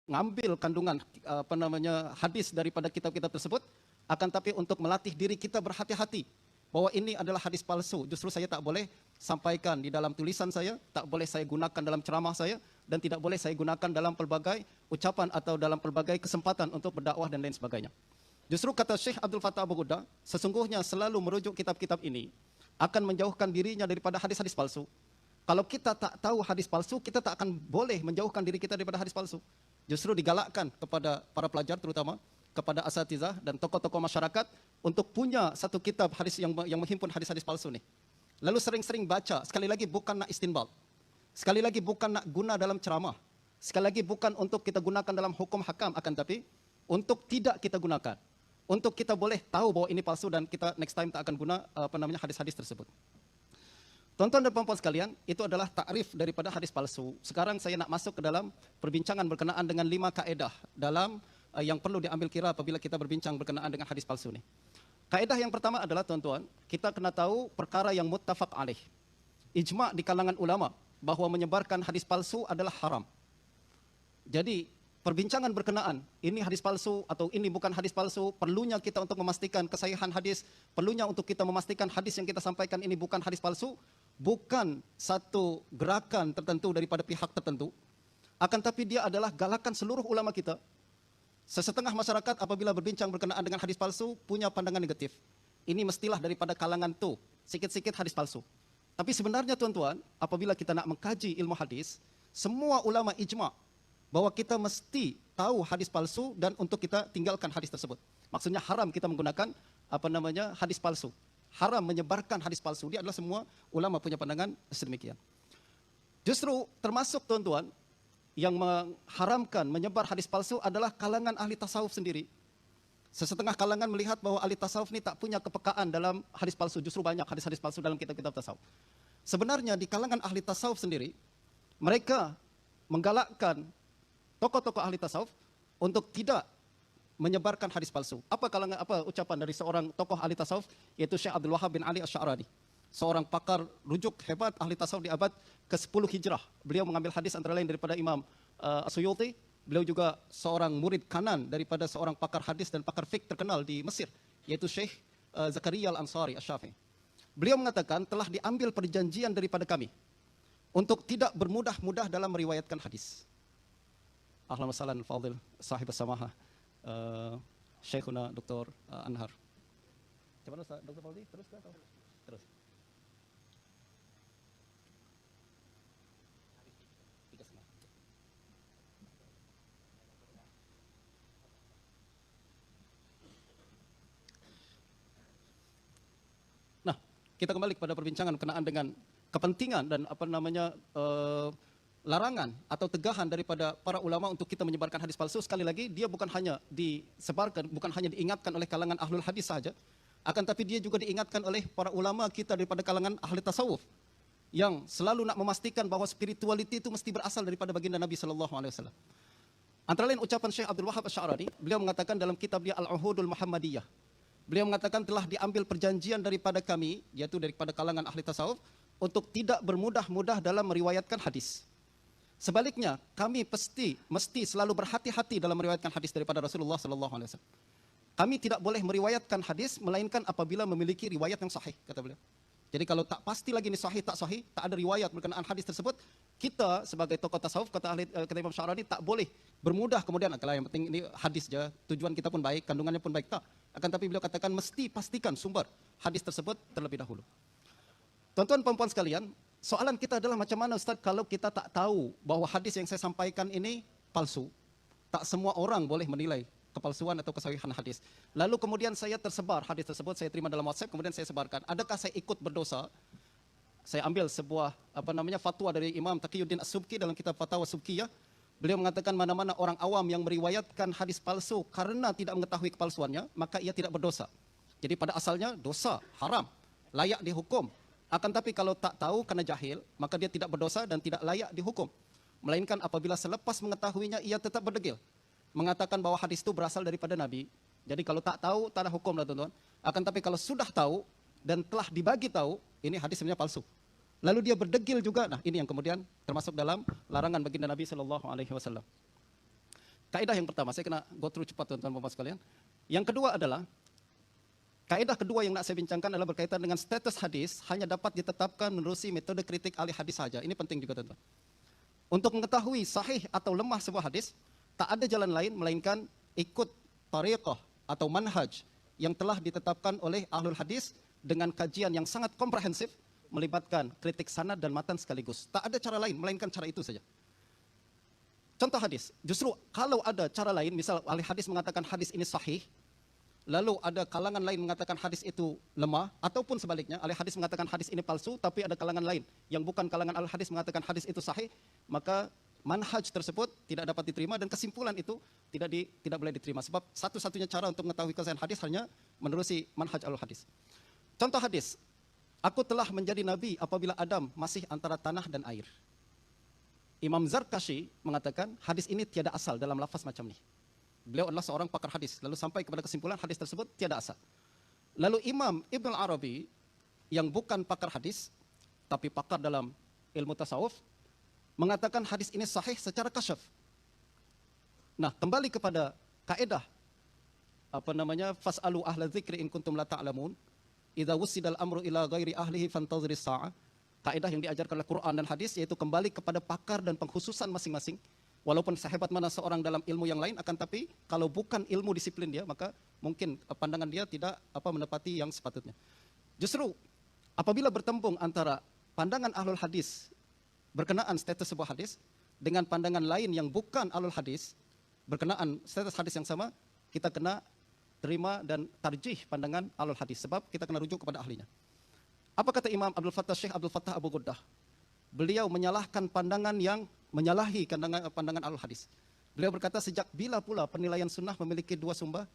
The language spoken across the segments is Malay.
ngambil kandungan hadis daripada kitab-kitab tersebut, akan tapi untuk melatih diri kita berhati-hati bahwa ini adalah hadis palsu. Justru saya tak boleh sampaikan di dalam tulisan saya, tak boleh saya gunakan dalam ceramah saya, dan tidak boleh saya gunakan dalam pelbagai ucapan atau dalam pelbagai kesempatan untuk berdakwah dan lain sebagainya. Justru kata Syekh Abdul Fattah Abu Ghuddah, sesungguhnya selalu merujuk kitab-kitab ini akan menjauhkan dirinya daripada hadis-hadis palsu. Kalau kita tak tahu hadis palsu, kita tak akan boleh menjauhkan diri kita daripada hadis palsu. Justru digalakkan kepada para pelajar terutama, kepada asatizah dan tokoh-tokoh masyarakat untuk punya satu kitab hadis yang menghimpun hadis-hadis palsu nih. Lalu sering-sering baca, sekali lagi bukan nak istinbat, sekali lagi bukan nak guna dalam ceramah, sekali lagi bukan untuk kita gunakan dalam hukum hakam, akan tapi untuk tidak kita gunakan, untuk kita boleh tahu bahwa ini palsu dan kita next time tak akan guna hadis-hadis tersebut. Tuan-tuan dan puan-puan sekalian, itu adalah takrif daripada hadis palsu. Sekarang saya nak masuk ke dalam perbincangan berkenaan dengan 5 kaedah dalam yang perlu diambil kira apabila kita berbincang berkenaan dengan hadis palsu ni. Kaedah yang pertama adalah, tuan-tuan, kita kena tahu perkara yang muttafaq alaih. Ijma' di kalangan ulama bahawa menyebarkan hadis palsu adalah haram. Jadi, perbincangan berkenaan ini hadis palsu atau ini bukan hadis palsu, perlunya kita untuk memastikan kesahihan hadis, perlunya untuk kita memastikan hadis yang kita sampaikan ini bukan hadis palsu, bukan satu gerakan tertentu daripada pihak tertentu, akan tapi dia adalah galakan seluruh ulama kita. Sesetengah masyarakat apabila berbincang berkenaan dengan hadis palsu punya pandangan negatif. Ini mestilah daripada kalangan tu, sikit-sikit hadis palsu. Tapi sebenarnya, tuan-tuan, apabila kita nak mengkaji ilmu hadis, semua ulama ijma' bahwa kita mesti tahu hadis palsu dan untuk kita tinggalkan hadis tersebut. Maksudnya haram kita menggunakan hadis palsu. Haram menyebarkan hadis palsu. Dia adalah semua ulama punya pandangan sedemikian. Justru termasuk, tuan-tuan, yang mengharamkan menyebar hadis palsu adalah kalangan ahli tasawuf sendiri. Sesetengah kalangan melihat bahwa ahli tasawuf ni tak punya kepekaan dalam hadis palsu. Justru banyak hadis-hadis palsu dalam kitab-kitab tasawuf. Sebenarnya di kalangan ahli tasawuf sendiri, mereka menggalakkan tokoh-tokoh ahli tasawuf untuk tidak menyebarkan hadis palsu. Apa ucapan dari seorang tokoh ahli tasawuf, yaitu Syekh Abdul Wahhab bin Ali Asy-Sya'rani, seorang pakar rujuk hebat ahli tasawuf di abad ke-10 Hijrah. Beliau mengambil hadis antara lain daripada Imam As-Suyuti. Beliau juga seorang murid kanan daripada seorang pakar hadis dan pakar fiqh terkenal di Mesir, yaitu Syekh Zakaria Al-Ansari Asy-Syafi'i. Beliau mengatakan telah diambil perjanjian daripada kami untuk tidak bermudah-mudah dalam meriwayatkan hadis. Ahlan wa sahlan fadil sahib as-samaha Syekhuna Dr. Anhar. Coba Dr. Fadil terus kan? Terus. Nah, kita kembali kepada perbincangan berkenaan dengan kepentingan dan larangan atau tegahan daripada para ulama untuk kita menyebarkan hadis palsu. Sekali lagi, dia bukan hanya disebarkan, bukan hanya diingatkan oleh kalangan ahlul hadis saja, akan tapi dia juga diingatkan oleh para ulama kita daripada kalangan ahli tasawuf yang selalu nak memastikan bahawa spiritualiti itu mesti berasal daripada baginda Nabi SAW. Antara lain ucapan Syekh Abdul Wahhab Asy-Sya'rani, beliau mengatakan dalam kitab dia Al-Uhudul Muhammadiyah, beliau mengatakan telah diambil perjanjian daripada kami, yaitu daripada kalangan ahli tasawuf, untuk tidak bermudah-mudah dalam meriwayatkan hadis. Sebaliknya, kami mesti selalu berhati-hati dalam meriwayatkan hadis daripada Rasulullah SAW. Kami tidak boleh meriwayatkan hadis melainkan apabila memiliki riwayat yang sahih, kata beliau. Jadi kalau tak pasti lagi ini sahih, tak ada riwayat berkenaan hadis tersebut, kita sebagai tokoh tasawuf, kata Imam Sya'rani, tak boleh bermudah kemudian, yang penting ini hadis je, tujuan kita pun baik, kandungannya pun baik, tak. Akan tapi beliau katakan mesti pastikan sumber hadis tersebut terlebih dahulu. Tuan-tuan perempuan sekalian, soalan kita adalah macam mana, Ustaz, kalau kita tak tahu bahawa hadis yang saya sampaikan ini palsu. Tak semua orang boleh menilai kepalsuan atau kesahihan hadis. Lalu kemudian saya tersebar hadis tersebut, saya terima dalam WhatsApp, kemudian saya sebarkan. Adakah saya ikut berdosa? Saya ambil sebuah fatwa dari Imam Taqiyuddin As-Subki dalam kitab Fatwa Subkiyah. Beliau mengatakan mana-mana orang awam yang meriwayatkan hadis palsu karena tidak mengetahui kepalsuannya, maka ia tidak berdosa. Jadi pada asalnya dosa, haram, layak dihukum. Akan tapi kalau tak tahu kerana jahil, maka dia tidak berdosa dan tidak layak dihukum. Melainkan apabila selepas mengetahuinya, ia tetap berdegil, mengatakan bahawa hadis itu berasal daripada Nabi. Jadi kalau tak tahu, tak ada hukum lah, tuan-tuan. Akan tapi kalau sudah tahu dan telah dibagi tahu, ini hadis sebenarnya palsu. Lalu dia berdegil juga, nah ini yang kemudian termasuk dalam larangan baginda Nabi SAW. Kaidah yang pertama, saya kena go through cepat tuan-tuan Bapak sekalian. Yang kedua adalah, kaidah kedua yang nak saya bincangkan adalah berkaitan dengan status hadis hanya dapat ditetapkan menerusi metode kritik ahli hadis saja. Ini penting juga tuan-tuan. Untuk mengetahui sahih atau lemah sebuah hadis, tak ada jalan lain melainkan ikut tariqah atau manhaj yang telah ditetapkan oleh ahlul hadis dengan kajian yang sangat komprehensif, melibatkan kritik sanad dan matan sekaligus. Tak ada cara lain melainkan cara itu saja. Contoh hadis, justru kalau ada cara lain, misal ahli hadis mengatakan hadis ini sahih, lalu ada kalangan lain mengatakan hadis itu lemah, ataupun sebaliknya, ahli hadis mengatakan hadis ini palsu, tapi ada kalangan lain yang bukan kalangan ahli hadis mengatakan hadis itu sahih, maka manhaj tersebut tidak dapat diterima dan kesimpulan itu tidak boleh diterima. Sebab satu-satunya cara untuk mengetahui kesahihan hadis hanya menerusi manhaj ahli hadis. Contoh hadis, aku telah menjadi nabi apabila Adam masih antara tanah dan air. Imam Zarkashi mengatakan hadis ini tiada asal dalam lafaz macam ini. Beliau adalah seorang pakar hadis, lalu sampai kepada kesimpulan hadis tersebut tiada asal. Lalu Imam Ibn Arabi yang bukan pakar hadis, tapi pakar dalam ilmu tasawuf, mengatakan hadis ini sahih secara kasyaf. Nah, kembali kepada kaedah fas'alu ahla dzikri in kuntum la ta'lamun, idza wusidal amru ila ghairi ahlihi fantaziris sa'ah. Kaedah yang diajarkan oleh Quran dan hadis yaitu kembali kepada pakar dan pengkhususan masing-masing. Walaupun sehebat mana seorang dalam ilmu yang lain, akan tapi kalau bukan ilmu disiplin dia, maka mungkin pandangan dia tidak menepati yang sepatutnya. Justru apabila bertembung antara pandangan ahlul hadis berkenaan status sebuah hadis dengan pandangan lain yang bukan ahlul hadis berkenaan status hadis yang sama, kita kena terima dan tarjih pandangan ahlul hadis, sebab kita kena rujuk kepada ahlinya. Apa kata Imam Syekh Abdul Fattah Abu Ghuddah? Beliau menyalahkan pandangan yang menyalahi pandangan ahlul hadis. Beliau berkata, sejak bila pula penilaian sunnah memiliki dua sumber,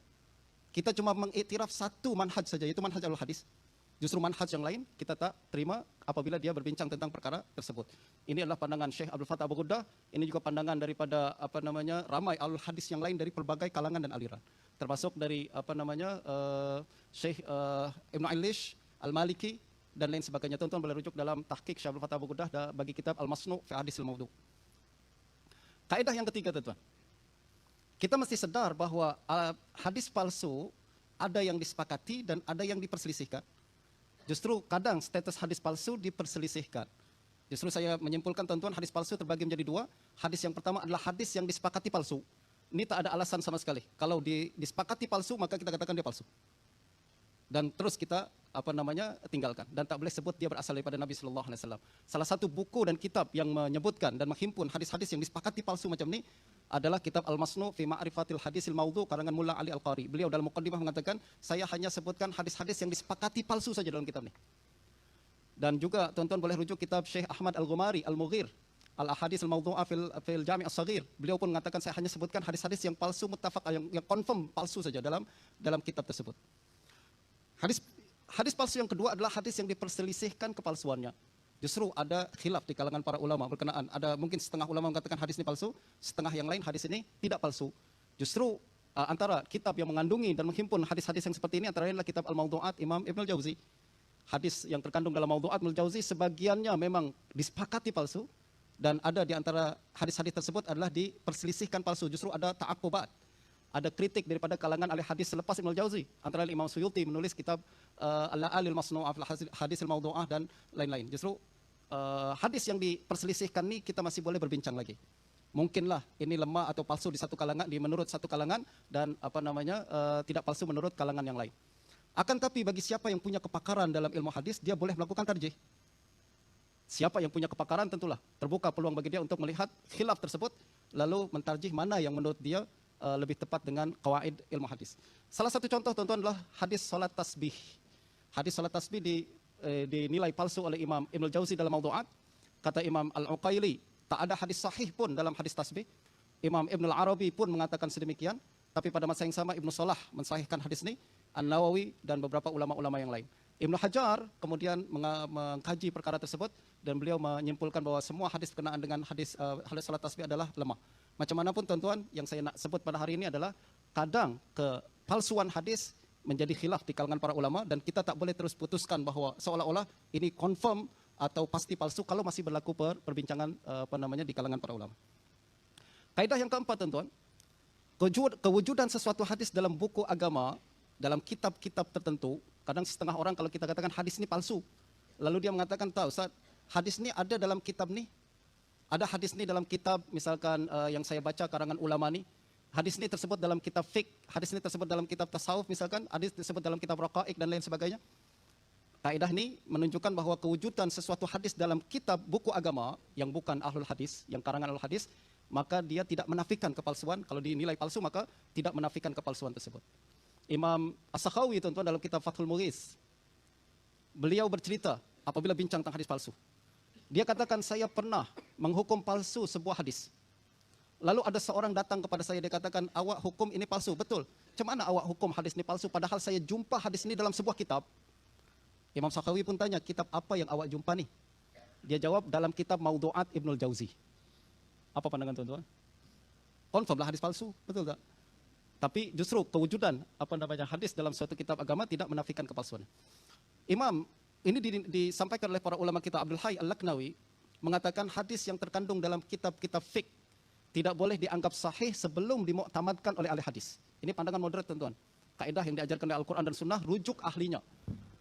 kita cuma mengiktiraf satu manhaj saja, yaitu manhaj ahlul hadis. Justru manhaj yang lain kita tak terima apabila dia berbincang tentang perkara tersebut. Ini adalah pandangan Syekh Abdul Fattah Abu Ghuddah. Ini juga pandangan daripada ramai ahlul hadis yang lain dari berbagai kalangan dan aliran. Termasuk dari Syekh Ibn Aylish, Al-Maliki, dan lain sebagainya. Tuan-tuan boleh rujuk dalam tahqiq Syekh Abdul Fattah Abu Ghuddah bagi kitab Al-Masnu' fi Hadisil Mawdu'. Kaidah yang ketiga, tuan-tuan. Kita mesti sedar bahwa hadis palsu ada yang disepakati dan ada yang diperselisihkan. Justru kadang status hadis palsu diperselisihkan. Justru saya menyimpulkan, tuan-tuan, hadis palsu terbagi menjadi dua. Hadis yang pertama adalah hadis yang disepakati palsu. Ini tak ada alasan sama sekali. Kalau disepakati palsu, maka kita katakan dia palsu. Dan terus kita tinggalkan, dan tak boleh sebut dia berasal daripada Nabi sallallahu alaihi wasallam. Salah satu buku dan kitab yang menyebutkan dan menghimpun hadis-hadis yang disepakati palsu macam ni adalah kitab Al-Masnu' fi Ma'rifatil Hadisil Mawdu' karangan Mullah Ali Al-Qari. Beliau dalam muqaddimah mengatakan, saya hanya sebutkan hadis-hadis yang disepakati palsu saja dalam kitab ni. Dan juga tuan-tuan boleh rujuk kitab Syekh Ahmad Al-Ghumari Al-Mughir Al-Ahadits Al-Mawdu'ah fil Jami' As-Saghir. Beliau pun mengatakan, saya hanya sebutkan hadis-hadis yang palsu muttafaq, yang confirm palsu saja dalam kitab tersebut. Hadis palsu yang kedua adalah hadis yang diperselisihkan kepalsuannya. Justru ada khilaf di kalangan para ulama berkenaan. Ada mungkin setengah ulama mengatakan hadis ini palsu, setengah yang lain hadis ini tidak palsu. Justru antara kitab yang mengandungi dan menghimpun hadis-hadis yang seperti ini antara lain adalah kitab Al-Mawdu'at Imam Ibn Al-Jauzi. Hadis yang terkandung dalam Mawdu'at Ibn Al-Jauzi sebagiannya memang disepakati palsu, dan ada di antara hadis-hadis tersebut adalah diperselisihkan palsu. Justru ada ta'aqqubat, ada kritik daripada kalangan ahli hadis selepas Ibn Al-Jauzi. Antara lain Imam Suyuti menulis kitab Al-La'alil Masnu'ah fil Hadisil Mawdu'ah dan lain-lain. Justru hadis yang diperselisihkan ini kita masih boleh berbincang lagi. Mungkinlah ini lemah atau palsu di satu kalangan, menurut satu kalangan, dan tidak palsu menurut kalangan yang lain. Akan tapi bagi siapa yang punya kepakaran dalam ilmu hadis, dia boleh melakukan tarjih. Siapa yang punya kepakaran tentulah terbuka peluang bagi dia untuk melihat khilaf tersebut, lalu mentarjih mana yang menurut dia lebih tepat dengan qawaid ilmu hadis. Salah satu contoh, tuan-tuan, adalah hadis salat tasbih. Hadis salat tasbih dinilai palsu oleh Imam Ibn Al-Jauzi dalam Mawdu'at. Kata Imam Al-Uqaili, tak ada hadis sahih pun dalam hadis tasbih. Imam Ibn Al-Arabi pun mengatakan sedemikian, tapi pada masa yang sama Ibn Salah mensahihkan hadis ini, An-Nawawi dan beberapa ulama-ulama yang lain. Ibn Hajar kemudian mengkaji perkara tersebut, dan beliau menyimpulkan bahwa semua hadis berkenaan dengan hadis salat tasbih adalah lemah. Macam manapun, tuan-tuan, yang saya nak sebut pada hari ini adalah kadang kepalsuan hadis menjadi khilaf di kalangan para ulama, dan kita tak boleh terus putuskan bahwa seolah-olah ini confirm atau pasti palsu kalau masih berlaku perbincangan di kalangan para ulama. Kaidah yang keempat, tuan-tuan, Kewujudan sesuatu hadis dalam buku agama, dalam kitab-kitab tertentu, kadang setengah orang kalau kita katakan hadis ini palsu, lalu dia mengatakan, tahu Ustaz, hadis ini ada dalam kitab nih, ada hadis ini dalam kitab, misalkan yang saya baca karangan ulama nih, hadis ini tersebut dalam kitab fiqh, hadis ini tersebut dalam kitab tasawuf misalkan, hadis tersebut dalam kitab raqa'iq dan lain sebagainya. Kaidah ini menunjukkan bahwa kewujudan sesuatu hadis dalam kitab buku agama yang bukan ahlul hadis, yang karangan ahlul hadis, maka dia tidak menafikan kepalsuan. Kalau dinilai palsu maka tidak menafikan kepalsuan tersebut. Imam As-Sakhawi tuan-tuan dalam kitab Fathul Mughis, beliau bercerita apabila bincang tentang hadis palsu. Dia katakan, saya pernah menghukum palsu sebuah hadis. Lalu ada seorang datang kepada saya, dia katakan, awak hukum ini palsu. Betul. Macam mana awak hukum hadis ini palsu padahal saya jumpa hadis ini dalam sebuah kitab? Imam Sakhawi pun tanya, kitab apa yang awak jumpa nih? Dia jawab, dalam kitab Maudu'at Ibnul Jauzi. Apa pandangan tuan-tuan? Confirmlah hadis palsu, betul tak? Tapi justru kewujudan hadis dalam suatu kitab agama tidak menafikan kepalsuan. Imam, ini disampaikan oleh para ulama kita, Abdul Hayy Al-Laknawi, mengatakan hadis yang terkandung dalam kitab-kitab fiqh tidak boleh dianggap sahih sebelum dimuktamadkan oleh ahli hadis. Ini pandangan moderat tuan-tuan. Kaidah yang diajarkan oleh Al-Quran dan Sunnah, rujuk ahlinya.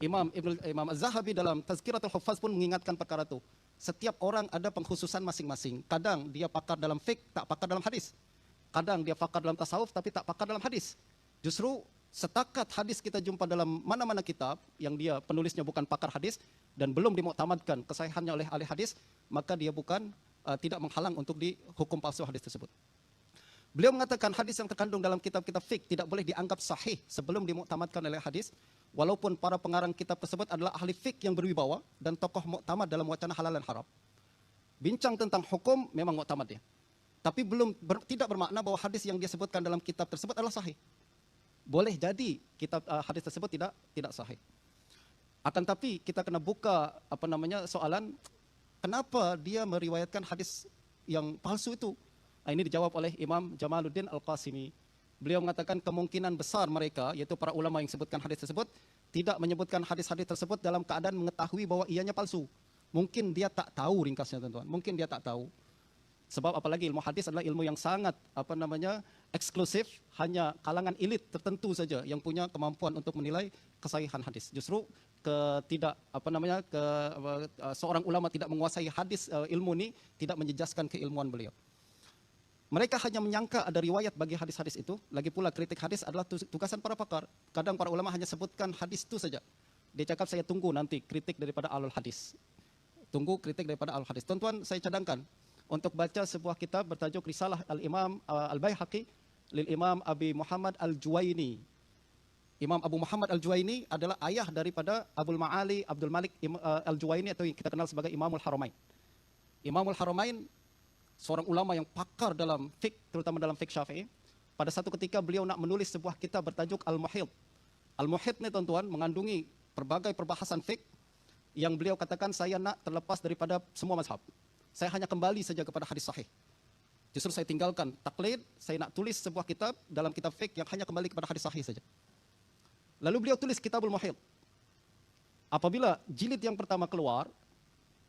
Imam Az-Zahabi dalam Tazkiratul Huffaz pun mengingatkan perkara itu. Setiap orang ada pengkhususan masing-masing. Kadang dia pakar dalam fiqh, tak pakar dalam hadis. Kadang dia pakar dalam tasawuf, tapi tak pakar dalam hadis. Justru setakat hadis kita jumpa dalam mana-mana kitab yang dia penulisnya bukan pakar hadis dan belum dimuktamadkan kesahihannya oleh ahli hadis, maka dia bukan tidak menghalang untuk dihukum palsu hadis tersebut. Beliau mengatakan hadis yang terkandung dalam kitab-kitab fiqh tidak boleh dianggap sahih sebelum dimuktamadkan oleh hadis, walaupun para pengarang kitab tersebut adalah ahli fiqh yang berwibawa dan tokoh muktamad dalam wacana halal dan haram. Bincang tentang hukum memang muktamad dia. Tapi tidak bermakna bahwa hadis yang dia sebutkan dalam kitab tersebut adalah sahih. Boleh jadi kitab hadis tersebut tidak sahih. Akan tapi kita kena buka soalan, kenapa dia meriwayatkan hadis yang palsu itu? Nah, ini dijawab oleh Imam Jamaluddin Al-Qasimi. Beliau mengatakan kemungkinan besar mereka, yaitu para ulama yang sebutkan hadis tersebut, tidak menyebutkan hadis-hadis tersebut dalam keadaan mengetahui bahwa ianya palsu. Mungkin dia tak tahu, ringkasnya teman-teman. Mungkin dia tak tahu. Sebab apalagi ilmu hadis adalah ilmu yang sangat eksklusif, hanya kalangan elit tertentu saja yang punya kemampuan untuk menilai kesahihan hadis. Justru seorang ulama tidak menguasai hadis, ilmu ini tidak menjejaskan keilmuan beliau. Mereka hanya menyangka ada riwayat bagi hadis-hadis itu. Lagi pula kritik hadis adalah tugasan para pakar. Kadang para ulama hanya sebutkan hadis itu saja. Dia cakap, saya tunggu nanti kritik daripada ahlul hadis. Tunggu kritik daripada ahlul hadis. Tuan-tuan, saya cadangkan untuk baca sebuah kitab bertajuk Risalah Al-Imam Al-Baihaqi lil Imam Abi Muhammad Al-Juwaini. Imam Abu Muhammad Al-Juwaini adalah ayah daripada Abdul Ma'ali Abdul Malik Al-Juwaini, atau yang kita kenal sebagai Imamul Haramain. Imamul Haramain seorang ulama yang pakar dalam fiqh, terutama dalam fiqh Syafi'i. Pada satu ketika beliau nak menulis sebuah kitab bertajuk Al-Muhit. Al-Muhit ini tuan-tuan mengandungi berbagai perbahasan fiqh yang beliau katakan, saya nak terlepas daripada semua mazhab. Saya hanya kembali saja kepada hadis sahih. Justru saya tinggalkan taklid, saya nak tulis sebuah kitab dalam kitab fiqh yang hanya kembali kepada hadis sahih saja. Lalu beliau tulis Kitabul Muhit. Apabila jilid yang pertama keluar,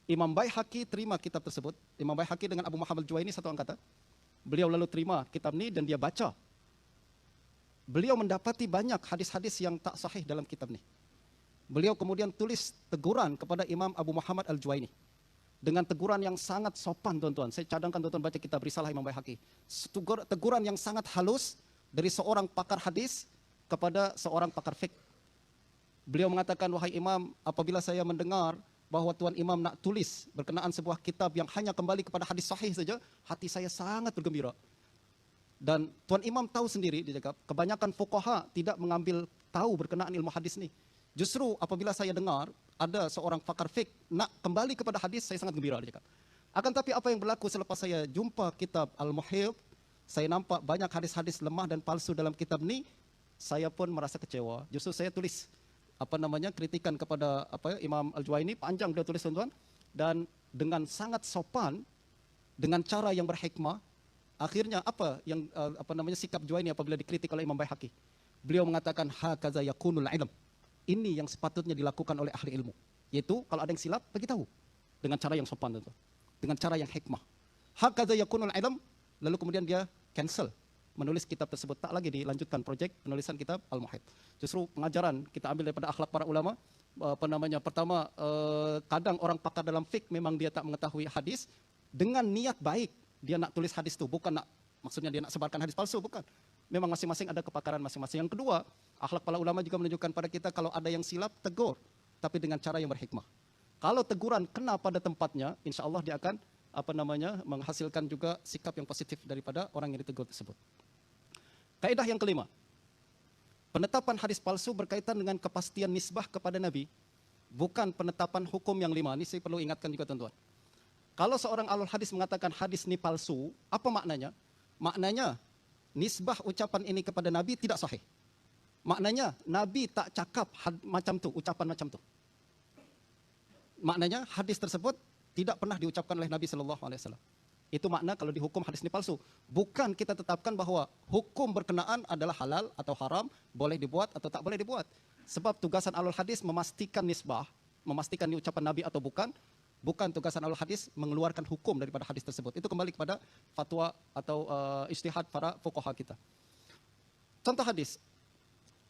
Imam Baihaqi terima kitab tersebut. Imam Baihaqi dengan Abu Muhammad Al-Juwaini satu angkatan. Beliau lalu terima kitab ini dan dia baca. Beliau mendapati banyak hadis-hadis yang tak sahih dalam kitab ini. Beliau kemudian tulis teguran kepada Imam Abu Muhammad Al-Juwaini. Dengan teguran yang sangat sopan, tuan-tuan. Saya cadangkan tuan-tuan baca kitab Risalah Imam Baihaqi. Teguran yang sangat halus dari seorang pakar hadis kepada seorang pakar fiqh. Beliau mengatakan, wahai Imam, apabila saya mendengar bahwa Tuan Imam nak tulis berkenaan sebuah kitab yang hanya kembali kepada hadis sahih saja, hati saya sangat bergembira. Dan Tuan Imam tahu sendiri, dia cakap, kebanyakan fuqaha tidak mengambil tahu berkenaan ilmu hadis ini. Justru apabila saya dengar ada seorang pakar fiqh nak kembali kepada hadis, saya sangat gembira, dia cakap. Akan tapi apa yang berlaku selepas saya jumpa kitab Al-Muhit, saya nampak banyak hadis-hadis lemah dan palsu dalam kitab ini, saya pun merasa kecewa. Justru saya tulis kritikan kepada Imam Al-Juwaini, panjang dia tulis, tuan-tuan, dan dengan sangat sopan, dengan cara yang berhikmah. Akhirnya sikap Juwaini apabila dikritik oleh Imam Baihaqi, beliau mengatakan, hakaza yakunul ilm, ini yang sepatutnya dilakukan oleh ahli ilmu, yaitu kalau ada yang silap bagi tahu dengan cara yang sopan, tuan-tuan, dengan cara yang hikmah. Hakaza yakunul ilm, lalu kemudian dia cancel menulis kitab tersebut, tak lagi dilanjutkan projek penulisan kitab Al-Muhit. Justru pengajaran kita ambil daripada akhlak para ulama, pertama, kadang orang pakar dalam fik memang dia tak mengetahui hadis, dengan niat baik dia nak tulis hadis itu, bukan nak, maksudnya dia nak sebarkan hadis palsu, bukan. Memang masing-masing ada kepakaran masing-masing. Yang kedua, akhlak para ulama juga menunjukkan pada kita kalau ada yang silap, tegur, tapi dengan cara yang berhikmah. Kalau teguran kena pada tempatnya, insya Allah dia akan menghasilkan juga sikap yang positif daripada orang yang ditegur tersebut. Kaidah yang kelima, penetapan hadis palsu berkaitan dengan kepastian nisbah kepada Nabi, bukan penetapan hukum yang lima. Ini saya perlu ingatkan juga tuan-tuan. Kalau seorang alul hadis mengatakan hadis ini palsu, apa maknanya? Maknanya nisbah ucapan ini kepada Nabi tidak sahih. Maknanya Nabi tak cakap macam tu, ucapan macam tu. Maknanya hadis tersebut tidak pernah diucapkan oleh Nabi SAW. Itu makna kalau dihukum hadis ini palsu. Bukan kita tetapkan bahwa hukum berkenaan adalah halal atau haram, boleh dibuat atau tak boleh dibuat. Sebab tugasan alul hadis memastikan nisbah, memastikan ini ucapan Nabi atau bukan. Bukan tugasan alul hadis mengeluarkan hukum daripada hadis tersebut. Itu kembali kepada fatwa atau ijtihad para fuqaha kita. Contoh hadis,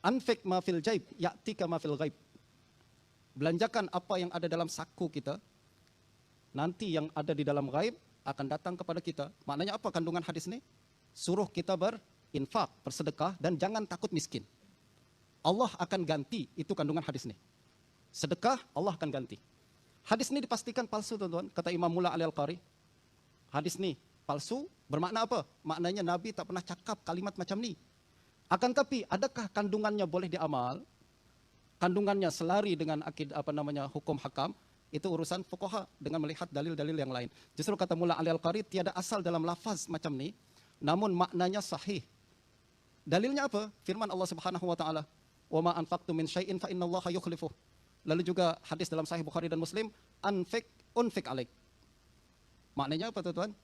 anfik ma fil jaib, ya'tika ma fil ghaib. Belanjakan apa yang ada dalam saku kita, nanti yang ada di dalam ghaib akan datang kepada kita. Maknanya apa kandungan hadis ini? Suruh kita berinfak, bersedekah, dan jangan takut miskin. Allah akan ganti, itu kandungan hadis ini. Sedekah, Allah akan ganti. Hadis ini dipastikan palsu, teman-teman. Kata Imam Mula Al-Qari, hadis ini palsu, bermakna apa? Maknanya Nabi tak pernah cakap kalimat macam ni. Akan tapi, adakah kandungannya boleh diamal? Kandungannya selari dengan hukum hakam? Itu urusan fuqaha dengan melihat dalil-dalil yang lain. Justru kata Mula Al-Qari, tiada asal dalam lafaz macam ni, namun maknanya sahih. Dalilnya apa? Firman Allah Subhanahu wa taala, "Wa ma anfaqtum min syai'in fa innallaha yukhlifuh." Lalu juga hadis dalam Sahih Bukhari dan Muslim, unfik alaik. Maknanya apa, tuan-tuan?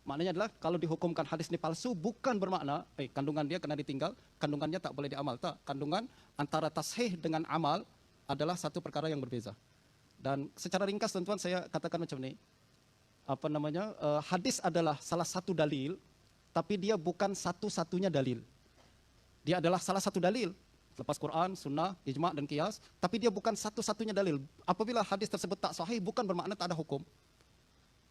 Maknanya adalah kalau dihukumkan hadis ini palsu, bukan bermakna kandungan dia kena ditinggal, kandungannya tak boleh diamal. Tak, kandungan antara tashih dengan amal adalah satu perkara yang berbeza. Dan secara ringkas, tuan-tuan, saya katakan macam ni. Hadis adalah salah satu dalil, tapi dia bukan satu-satunya dalil. Dia adalah salah satu dalil, lepas Quran, Sunnah, Ijma' dan Qiyas, tapi dia bukan satu-satunya dalil. Apabila hadis tersebut tak sahih, bukan bermakna tak ada hukum.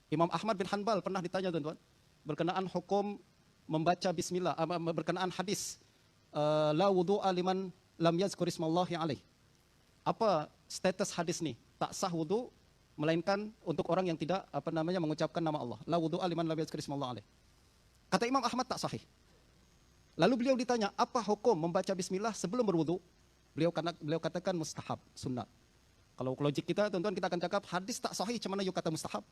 Imam Ahmad bin Hanbal pernah ditanya, tuan-tuan, berkenaan hukum membaca bismillah, berkenaan hadis la wudu'a liman lam yazkur ismallahi alaih. Apa status hadis ni? Tak sah wudu melainkan untuk orang yang tidak mengucapkan nama Allah. La wudu'a liman lam yazkur ismallahi alaih. Kata Imam Ahmad tak sahih. Lalu beliau ditanya, apa hukum membaca bismillah sebelum berwudu? Beliau katakan mustahab, sunnah. Kalau logik kita, tuan-tuan, kita akan cakap hadis tak sahih, macam mana you kata mustahab?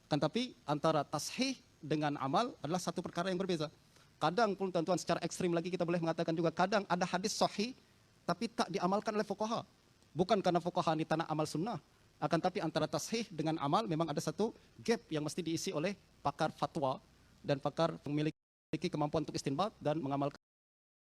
Kan tapi antara tashih dengan amal adalah satu perkara yang berbeza. Kadang pun, tuan-tuan, secara ekstrim lagi kita boleh mengatakan juga, kadang ada hadis sahih tapi tak diamalkan oleh fuqaha. Bukan karena fuqaha ini tanah amal sunnah, akan tapi antara tashih dengan amal memang ada satu gap yang mesti diisi oleh pakar fatwa dan pakar memiliki kemampuan untuk istinbat dan mengamalkan